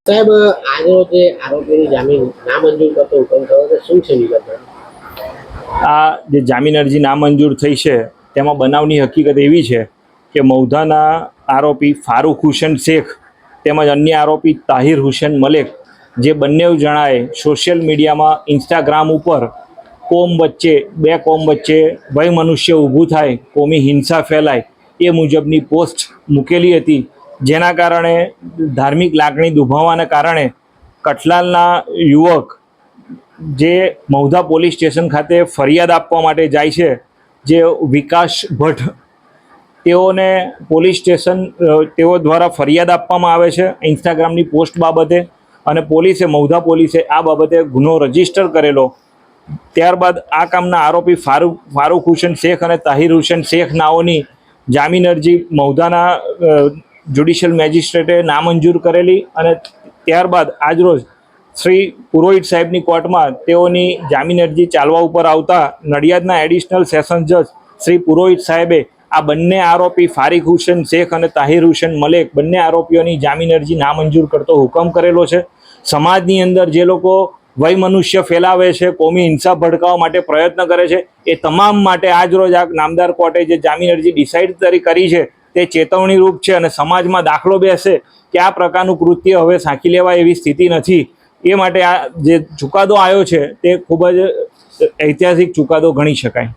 સાહેબ, આજનો જે આરોપીની જામીન નામંજૂર કરતો હુકમ થયો છે, શું છે વિગત? આ જે જામીન અરજી નામંજૂર થઈ છે તેમાં બનાવની હકીકત એવી છે કે મૌધાના આરોપી ફારૂક હુસેન શેખ તેમજ અન્ય આરોપી તાહિર હુસેન મલેક જે બંને જણાએ સોશિયલ મીડિયામાં ઇન્સ્ટાગ્રામ ઉપર બે કોમ વચ્ચે વય મનુષ્ય ઊભું થાય, કોમી હિંસા ફેલાય એ મુજબની પોસ્ટ મૂકેલી હતી, જેના કારણે ધાર્મિક લાગણી દુભાવવાના કારણે કઠલાલના યુવક જે મૌધા પોલીસ સ્ટેશન ખાતે ફરિયાદ આપવા માટે જાય છે, જે વિકાસ ભટ્ટ, તેઓને પોલીસ સ્ટેશન તેઓ દ્વારા ફરિયાદ આપવામાં આવે છે ઇન્સ્ટાગ્રામની પોસ્ટ બાબતે, અને મૌધા પોલીસે આ બાબતે ગુનો રજીસ્ટર કરેલો. ત્યારબાદ આ કામના આરોપી ફારૂક હુસેન શેખ અને તાહિર હુસેન શેખ નાઓની જામીન અરજી મૌધાના જ્યુડિશિયલ મેજિસ્ટ્રેટે નામંજૂર કરેલી, અને ત્યારબાદ આજરોજ શ્રી પુરોહિત સાહેબની કોર્ટમાં તેઓની જામીન અરજી ચાલવા ઉપર આવતા નડિયાદના એડિશનલ સેશન જજ શ્રી પુરોહિત સાહેબે આ બંને આરોપી ફારીક હુસેન શેખ અને તાહિર હુસેન મલેક બંને આરોપીઓની જામીન અરજી નામંજૂર કરતો હુકમ કરેલો છે. સમાજની અંદર જે લોકો વય મનુષ્ય ફેલાવે છે, કોમી હિંસા ભડકાવવા માટે પ્રયત્ન કરે છે, એ તમામ માટે આજરોજ આ નામદાર કોર્ટે જે જામીન અરજી ડિસાઇડ કરી છે તે ચેતવણી રૂપ છે, અને સમાજમાં દાખલો બેસે કે આ પ્રકારનું કૃત્ય હવે સાંકી લેવાય એવી સ્થિતિ નથી. એ માટે આ જે ચુકાદો આવ્યો છે તે ખૂબ જ ઐતિહાસિક ચુકાદો ગણી શકાય.